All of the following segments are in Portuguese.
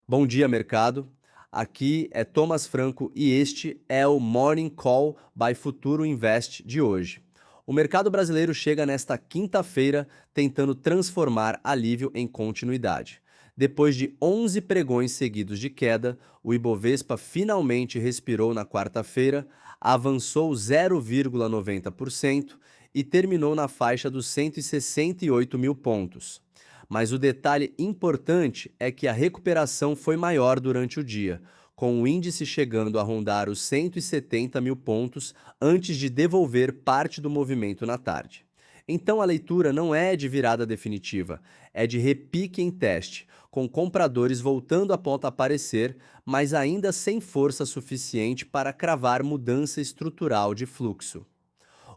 Bom dia, mercado. Aqui é Thomas Franco e este é o Morning Call by Futuro Invest de hoje. O mercado brasileiro chega nesta quinta-feira tentando transformar alívio em continuidade. Depois de 11 pregões seguidos de queda, o Ibovespa finalmente respirou na quarta-feira, avançou 0,90% e terminou na faixa dos 168 mil pontos. Mas o detalhe importante é que a recuperação foi maior durante o dia, com o índice chegando a rondar os 170 mil pontos antes de devolver parte do movimento na tarde. Então a leitura não é de virada definitiva, é de repique em teste, com compradores voltando a ponta a aparecer, mas ainda sem força suficiente para cravar mudança estrutural de fluxo.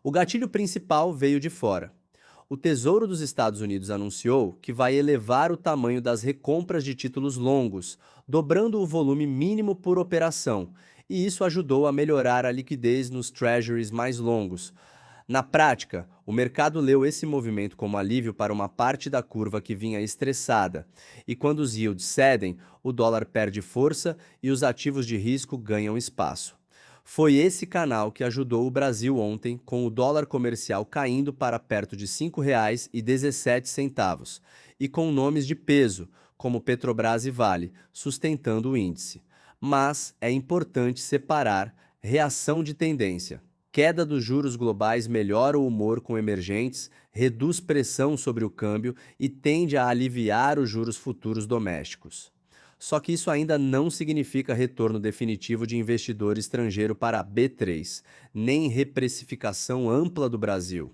O gatilho principal veio de fora. O Tesouro dos Estados Unidos anunciou que vai elevar o tamanho das recompras de títulos longos, dobrando o volume mínimo por operação, e isso ajudou a melhorar a liquidez nos treasuries mais longos. Na prática, o mercado leu esse movimento como alívio para uma parte da curva que vinha estressada, e quando os yields cedem, o dólar perde força e os ativos de risco ganham espaço. Foi esse canal que ajudou o Brasil ontem, com o dólar comercial caindo para perto de R$ 5,17 e com nomes de peso, como Petrobras e Vale, sustentando o índice. Mas é importante separar reação de tendência. Queda dos juros globais melhora o humor com emergentes, reduz pressão sobre o câmbio e tende a aliviar os juros futuros domésticos. Só que isso ainda não significa retorno definitivo de investidor estrangeiro para a B3, nem reprecificação ampla do Brasil.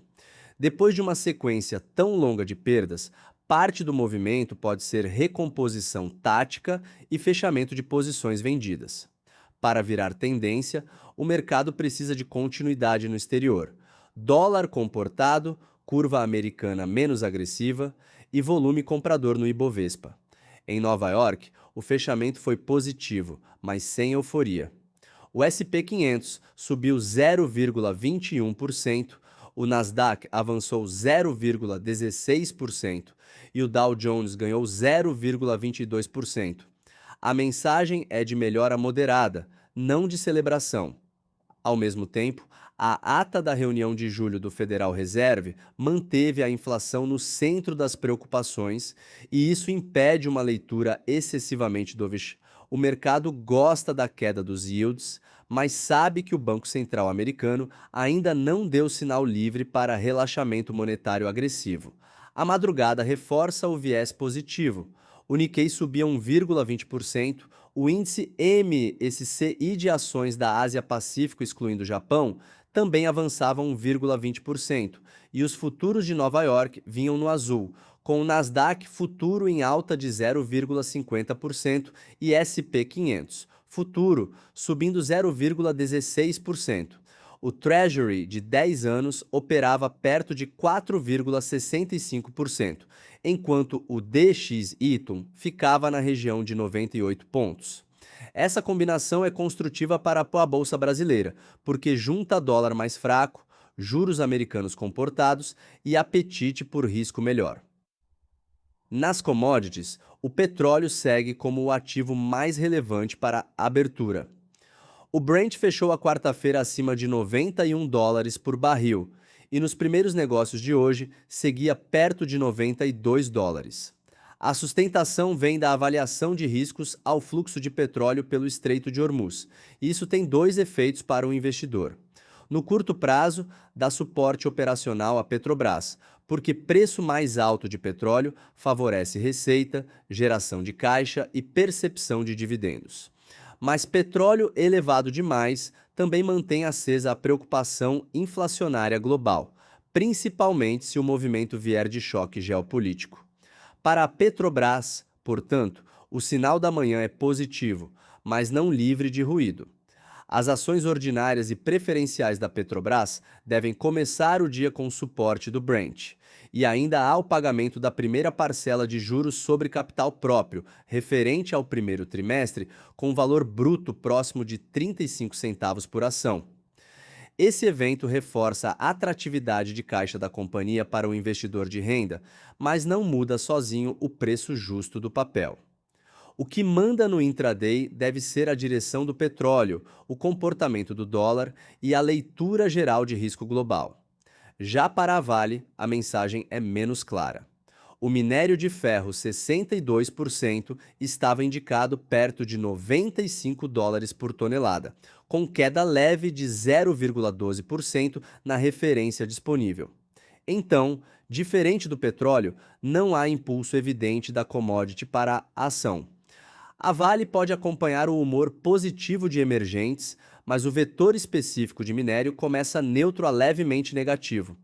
Depois de uma sequência tão longa de perdas, parte do movimento pode ser recomposição tática e fechamento de posições vendidas. Para virar tendência, o mercado precisa de continuidade no exterior. Dólar comportado, curva americana menos agressiva e volume comprador no Ibovespa. Em Nova York, o fechamento foi positivo, mas sem euforia. O S&P 500 subiu 0,21%, o Nasdaq avançou 0,16% e o Dow Jones ganhou 0,22%. A mensagem é de melhora moderada, não de celebração. Ao mesmo tempo, a ata da reunião de julho do Federal Reserve manteve a inflação no centro das preocupações e isso impede uma leitura excessivamente dovish. O mercado gosta da queda dos yields, mas sabe que o Banco Central americano ainda não deu sinal livre para relaxamento monetário agressivo. A madrugada reforça o viés positivo. O Nikkei subia 1,20%, o índice MSCI de ações da Ásia-Pacífico, excluindo o Japão, também avançava 1,20%, e os futuros de Nova York vinham no azul, com o Nasdaq futuro em alta de 0,50% e SP 500, futuro subindo 0,16%. O Treasury de 10 anos operava perto de 4,65%, enquanto o DXY ficava na região de 98 pontos. Essa combinação é construtiva para a bolsa brasileira, porque junta dólar mais fraco, juros americanos comportados e apetite por risco melhor. Nas commodities, o petróleo segue como o ativo mais relevante para a abertura. O Brent fechou a quarta-feira acima de US$ 91 por barril e nos primeiros negócios de hoje seguia perto de US$ 92. A sustentação vem da avaliação de riscos ao fluxo de petróleo pelo Estreito de Hormuz, e isso tem dois efeitos para o investidor. No curto prazo, dá suporte operacional à Petrobras, porque preço mais alto de petróleo favorece receita, geração de caixa e percepção de dividendos. Mas petróleo elevado demais também mantém acesa a preocupação inflacionária global, principalmente se o movimento vier de choque geopolítico. Para a Petrobras, portanto, o sinal da manhã é positivo, mas não livre de ruído. As ações ordinárias e preferenciais da Petrobras devem começar o dia com o suporte do Brent. E ainda há o pagamento da primeira parcela de juros sobre capital próprio, referente ao primeiro trimestre, com valor bruto próximo de 35 centavos por ação. Esse evento reforça a atratividade de caixa da companhia para o investidor de renda, mas não muda sozinho o preço justo do papel. O que manda no intraday deve ser a direção do petróleo, o comportamento do dólar e a leitura geral de risco global. Já para a Vale, a mensagem é menos clara. O minério de ferro 62% estava indicado perto de US$ 95 por tonelada, com queda leve de 0,12% na referência disponível. Então, diferente do petróleo, não há impulso evidente da commodity para a ação. A Vale pode acompanhar o humor positivo de emergentes, mas o vetor específico de minério começa neutro a levemente negativo.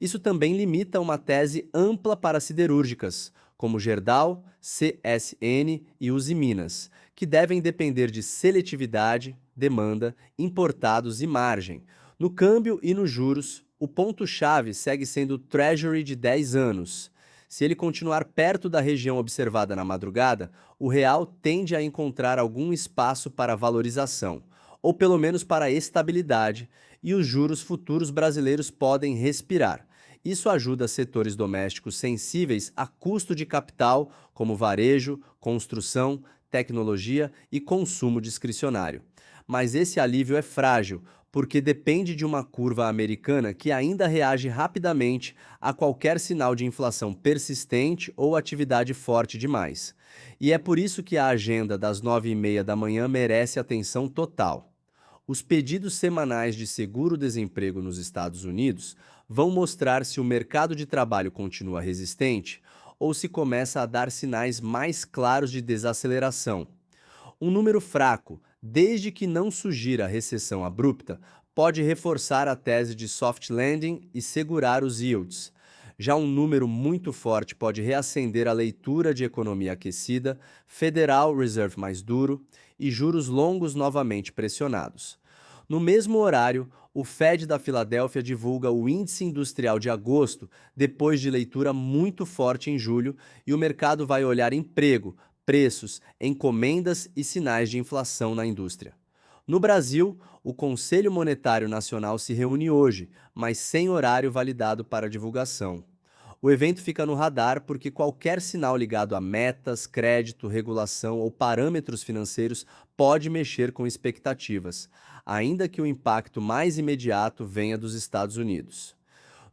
Isso também limita uma tese ampla para siderúrgicas, como Gerdau, CSN e Usiminas, que devem depender de seletividade, demanda, importados e margem. No câmbio e nos juros, o ponto-chave segue sendo o Treasury de 10 anos. Se ele continuar perto da região observada na madrugada, o real tende a encontrar algum espaço para valorização, ou pelo menos para estabilidade, e os juros futuros brasileiros podem respirar. Isso ajuda setores domésticos sensíveis a custo de capital, como varejo, construção, tecnologia e consumo discricionário. Mas esse alívio é frágil, porque depende de uma curva americana que ainda reage rapidamente a qualquer sinal de inflação persistente ou atividade forte demais. E é por isso que a agenda das 9h30 da manhã merece atenção total. Os pedidos semanais de seguro-desemprego nos Estados Unidos vão mostrar se o mercado de trabalho continua resistente ou se começa a dar sinais mais claros de desaceleração. Um número fraco, desde que não sugira recessão abrupta, pode reforçar a tese de soft landing e segurar os yields. Já um número muito forte pode reacender a leitura de economia aquecida, Federal Reserve mais duro e juros longos novamente pressionados. No mesmo horário, o Fed da Filadélfia divulga o índice industrial de agosto, depois de leitura muito forte em julho, e o mercado vai olhar emprego, preços, encomendas e sinais de inflação na indústria. No Brasil, o Conselho Monetário Nacional se reúne hoje, mas sem horário validado para divulgação. O evento fica no radar porque qualquer sinal ligado a metas, crédito, regulação ou parâmetros financeiros pode mexer com expectativas, ainda que o impacto mais imediato venha dos Estados Unidos.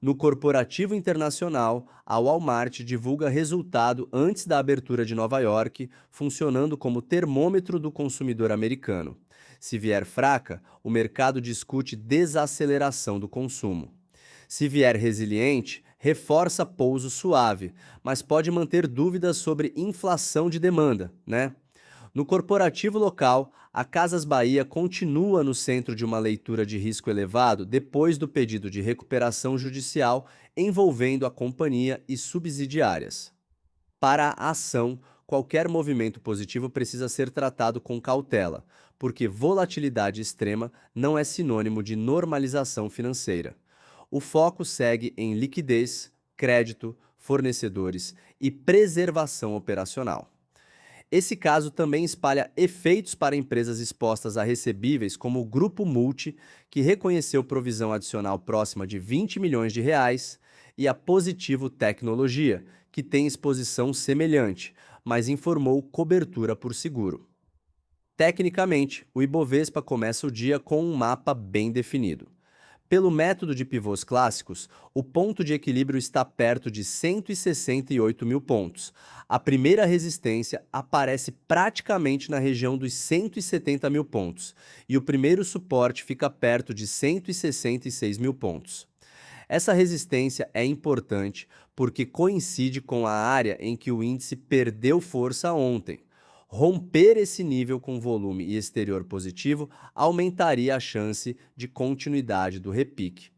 No corporativo internacional, a Walmart divulga resultado antes da abertura de Nova York, funcionando como termômetro do consumidor americano. Se vier fraca, o mercado discute desaceleração do consumo. Se vier resiliente, reforça pouso suave, mas pode manter dúvidas sobre inflação de demanda, né? No corporativo local, a Casas Bahia continua no centro de uma leitura de risco elevado depois do pedido de recuperação judicial envolvendo a companhia e subsidiárias. Para a ação, qualquer movimento positivo precisa ser tratado com cautela, porque volatilidade extrema não é sinônimo de normalização financeira. O foco segue em liquidez, crédito, fornecedores e preservação operacional. Esse caso também espalha efeitos para empresas expostas a recebíveis como o Grupo Multi, que reconheceu provisão adicional próxima de R$ 20 milhões, e a Positivo Tecnologia, que tem exposição semelhante, mas informou cobertura por seguro. Tecnicamente, o Ibovespa começa o dia com um mapa bem definido. Pelo método de pivôs clássicos, o ponto de equilíbrio está perto de 168 mil pontos. A primeira resistência aparece praticamente na região dos 170 mil pontos, e o primeiro suporte fica perto de 166 mil pontos. Essa resistência é importante porque coincide com a área em que o índice perdeu força ontem. Romper esse nível com volume e exterior positivo aumentaria a chance de continuidade do repique.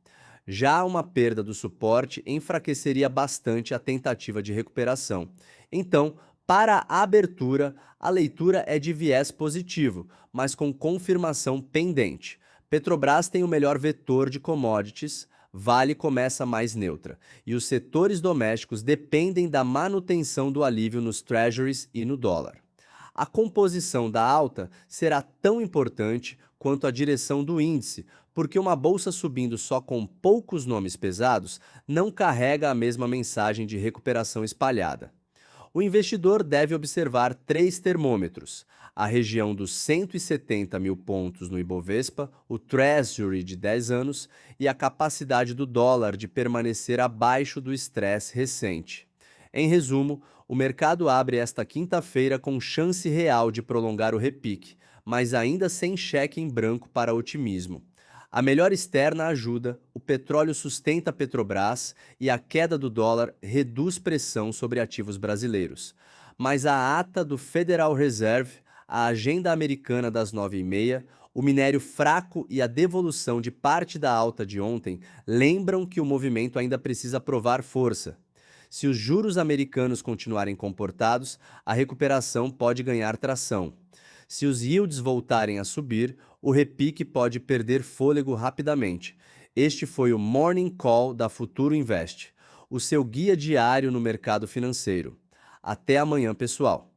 Já uma perda do suporte enfraqueceria bastante a tentativa de recuperação. Então, para a abertura, a leitura é de viés positivo, mas com confirmação pendente. Petrobras tem o melhor vetor de commodities, Vale começa mais neutra, e os setores domésticos dependem da manutenção do alívio nos treasuries e no dólar. A composição da alta será tão importante quanto a direção do índice, porque uma bolsa subindo só com poucos nomes pesados não carrega a mesma mensagem de recuperação espalhada. O investidor deve observar três termômetros: a região dos 170 mil pontos no Ibovespa, o Treasury de 10 anos e a capacidade do dólar de permanecer abaixo do estresse recente. Em resumo, o mercado abre esta quinta-feira com chance real de prolongar o repique, mas ainda sem cheque em branco para otimismo. A melhor externa ajuda, o petróleo sustenta a Petrobras e a queda do dólar reduz pressão sobre ativos brasileiros. Mas a ata do Federal Reserve, a agenda americana das 9h30, o minério fraco e a devolução de parte da alta de ontem lembram que o movimento ainda precisa provar força. Se os juros americanos continuarem comportados, a recuperação pode ganhar tração. Se os yields voltarem a subir, o repique pode perder fôlego rapidamente. Este foi o Morning Call da Futuro Invest, o seu guia diário no mercado financeiro. Até amanhã, pessoal!